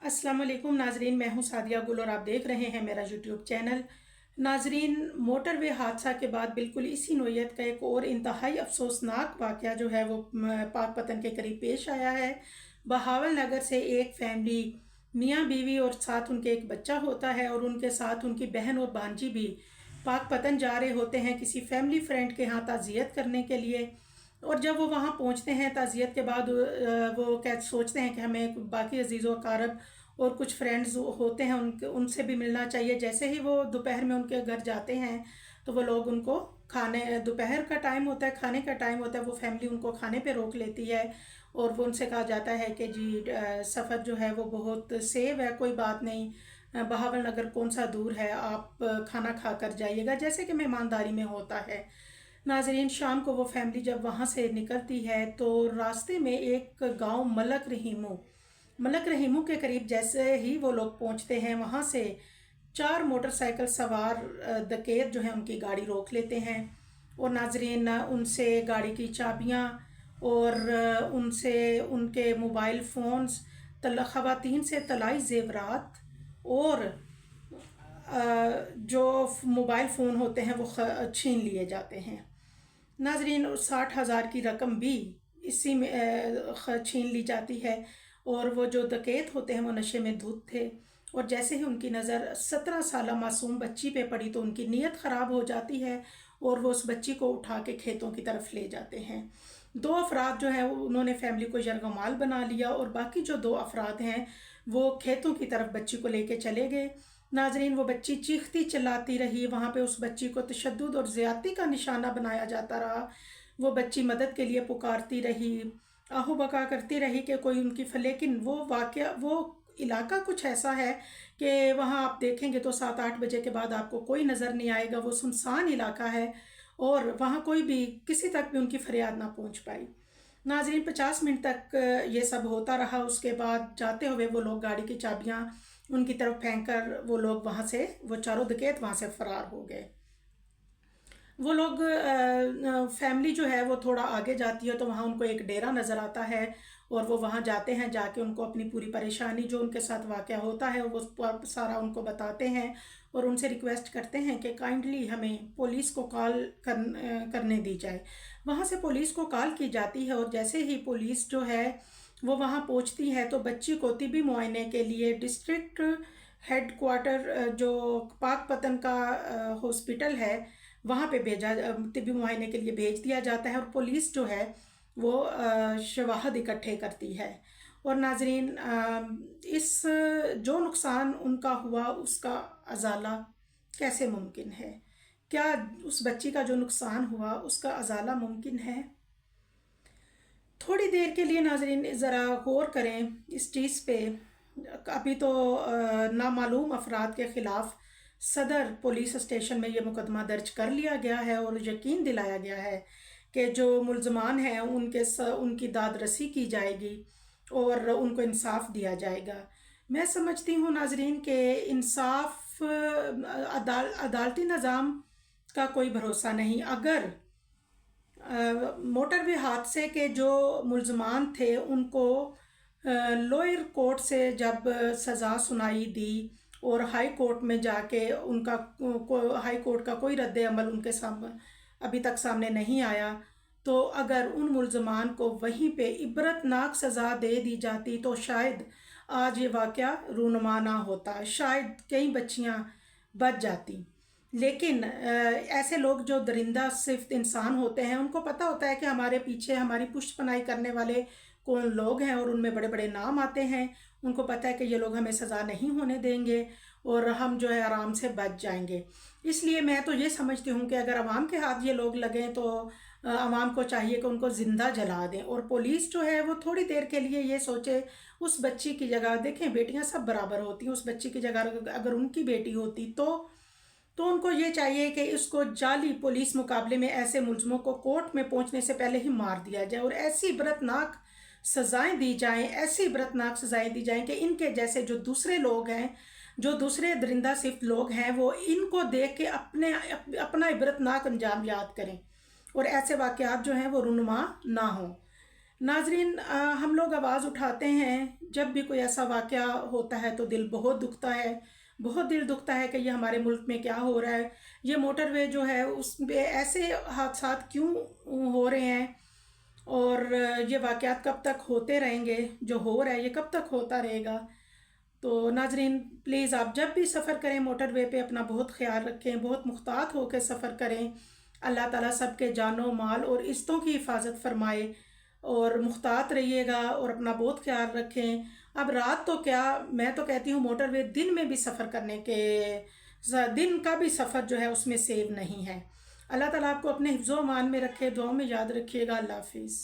अस्सलाम वालेकुम नाजरीन, मैं हूं सादिया गुल और आप देख रहे हैं मेरा यूट्यूब चैनल। नाजरीन, मोटरवे हादसा के बाद बिल्कुल इसी नोयत का एक और इंतहाई अफसोसनाक वाक़या जो है वो पाकपतन के करीब पेश आया है। बहावल नगर से एक फैमिली, मियाँ बीवी और साथ उनके एक बच्चा होता है और उनके साथ उनकी बहन और भांजी भी पाकपतन जा रहे होते हैं किसी फैमिली फ्रेंड के यहाँ ताज़ियत करने के लिए। और जब वो वहाँ पहुँचते हैं ताज़ियत के बाद वो क्या सोचते हैं कि हमें बाकी अजीज़ कारब और कुछ फ्रेंड्स होते हैं उनसे भी मिलना चाहिए। जैसे ही वो दोपहर में उनके घर जाते हैं तो वो लोग उनको खाने, दोपहर का टाइम होता है, खाने का टाइम होता है, वो फैमिली उनको खाने पे रोक लेती है और वो उनसे कहा जाता है कि जी सफ़र जो है वो बहुत सेव है, कोई बात नहीं, बहावल नगर कौन सा दूर है, आप खाना खा कर जाइएगा, जैसे कि मेहमानदारी में होता है। नाजरीन, शाम को वो फैमिली जब वहाँ से निकलती है तो रास्ते में एक गांव मलक रहीमू के करीब जैसे ही वो लोग पहुँचते हैं, वहाँ से 4 मोटरसाइकिल सवार डकैत जो है उनकी गाड़ी रोक लेते हैं और नाजरीन उनसे गाड़ी की चाबियाँ और उनसे उनके मोबाइल फ़ोन्स, ख़वातीन से तलाई ज़ेवरात और जो मोबाइल फ़ोन होते हैं वो छीन लिए जाते हैं। नाजरीन, 60,000 की रकम भी इसी में छीन ली जाती है और वो जो डकैत होते हैं वो नशे में धुत थे और जैसे ही उनकी नज़र 17 साला मासूम बच्ची पे पड़ी तो उनकी नीयत ख़राब हो जाती है और वो उस बच्ची को उठा के खेतों की तरफ ले जाते हैं। 2 अफराद जो हैं उन्होंने फैमिली को यरगमाल बना लिया और बाकी जो 2 अफराद हैं वो खेतों की तरफ बच्ची को लेके चले गए। नाजरीन, वो बच्ची चीखती चिल्लाती रही, वहाँ पे उस बच्ची को तशद्दुद और ज़्यादती का निशाना बनाया जाता रहा। वो बच्ची मदद के लिए पुकारती रही, आहू बका करती रही कि कोई उनकी लेकिन वो इलाका कुछ ऐसा है कि वहाँ आप देखेंगे तो 7-8 बजे के बाद आपको कोई नज़र नहीं आएगा। वो सुनसान इलाका है और वहाँ कोई भी किसी तक भी उनकी फरियाद ना पहुँच पाई। नाजरीन, 50 मिनट तक ये सब होता रहा। उसके बाद जाते हुए वो लोग गाड़ी की चाबियाँ उनकी तरफ फेंक कर वो लोग वहाँ से, वो चारों डकैत वहाँ से फरार हो गए। वो लोग फैमिली जो है वो थोड़ा आगे जाती है तो वहाँ उनको एक डेरा नज़र आता है और वो वहाँ जाते हैं। जाके उनको अपनी पूरी परेशानी जो उनके साथ वाक़या होता है वो सारा उनको बताते हैं और उनसे रिक्वेस्ट करते हैं कि काइंडली हमें पुलिस को करने दी जाए। वहाँ से पुलिस को कॉल की जाती है और जैसे ही पुलिस जो है वो वहाँ पहुँचती है तो बच्ची को तिबी मुआयने के लिए डिस्ट्रिक्ट हेड क्वार्टर जो पाकपतन का हॉस्पिटल है वहाँ पे तिबी मुआयने के लिए भेज दिया जाता है और पुलिस जो है वो शवाहद इकट्ठे करती है। और नाजरीन, इस जो नुकसान उनका हुआ उसका अजाला कैसे मुमकिन है? क्या उस बच्ची का जो नुकसान हुआ उसका अजाला मुमकिन है? थोड़ी देर के लिए नाजरीन ज़रा गौर करें इस चीज़ पे। अभी तो नामालूम अफराद के ख़िलाफ़ सदर पुलिस स्टेशन में ये मुकदमा दर्ज कर लिया गया है और यकीन दिलाया गया है कि जो मुल्ज़मान हैं उनकी दाद रसी की जाएगी और उनको इंसाफ दिया जाएगा। मैं समझती हूँ नाजरीन कि इंसाफ, अदालती निज़ाम का कोई भरोसा नहीं। अगर मोटरवे हादसे के जो मुल्ज़मान थे उनको लोअर कोर्ट से जब सज़ा सुनाई दी और हाई कोर्ट में जाके उनका हाई कोर्ट का कोई रद्द अमल उनके सामने अभी तक सामने नहीं आया, तो अगर उन मुल्ज़मान को वहीं पे इबरतनाक सज़ा दे दी जाती तो शायद आज ये वाक़या रूनुमा ना होता, शायद कई बच्चियां बच जाती। लेकिन ऐसे लोग जो दरिंदा सिर्फ इंसान होते हैं उनको पता होता है कि हमारे पीछे हमारी पुष्टपनाही करने वाले कौन लोग हैं और उनमें बड़े बड़े नाम आते हैं। उनको पता है कि ये लोग हमें सज़ा नहीं होने देंगे और हम जो है आराम से बच जाएंगे। इसलिए मैं तो ये समझती हूँ कि अगर आवाम के हाथ ये लोग लगें तो आवाम को चाहिए कि उनको ज़िंदा जला दें और पुलिस जो है वो थोड़ी देर के लिए ये सोचे उस बच्ची की जगह, देखें बेटियाँ सब बराबर होती हैं, उस बच्ची की जगह अगर उनकी बेटी होती तो उनको ये चाहिए कि इसको जाली पुलिस मुकाबले में ऐसे मुल्ज़मों को कोर्ट में पहुंचने से पहले ही मार दिया जाए और ऐसी इबरतनाक सज़ाएं दी जाएं, ऐसी इबरतनाक सज़ाएं दी जाएं कि इनके जैसे जो दूसरे लोग हैं, जो दूसरे दरिंदा सिर्फ लोग हैं, वो इनको देख के अपना इबरतनाक अंजाम याद करें और ऐसे वाक़यात जो हैं वो रुनुमा ना हों। ناظرین ہم لوگ آواز اٹھاتے ہیں جب بھی کوئی ایسا واقعہ ہوتا ہے تو دل بہت دکھتا ہے، بہت دل دکھتا ہے کہ یہ ہمارے ملک میں کیا ہو رہا ہے، یہ موٹر وے جو ہے اس پہ ایسے حادثات کیوں ہو رہے ہیں، اور یہ واقعات کب تک ہوتے رہیں گے، جو ہو رہا ہے یہ کب تک ہوتا رہے گا۔ تو ناظرین پلیز آپ جب بھی سفر کریں موٹر وے پہ اپنا بہت خیال رکھیں، بہت محتاط ہو کے سفر کریں۔ اللہ تعالیٰ سب کے جان و مال اور عزتوں کی حفاظت فرمائے، اور محتاط رہیے گا اور اپنا بہت خیال رکھیں۔ اب رات تو کیا، میں تو کہتی ہوں موٹر وے دن میں بھی سفر کرنے کے، دن کا بھی سفر جو ہے اس میں سیو نہیں ہے۔ اللہ تعالیٰ آپ کو اپنے حفظ و امان میں رکھے، دعاؤں میں یاد رکھیے گا۔ اللہ حافظ۔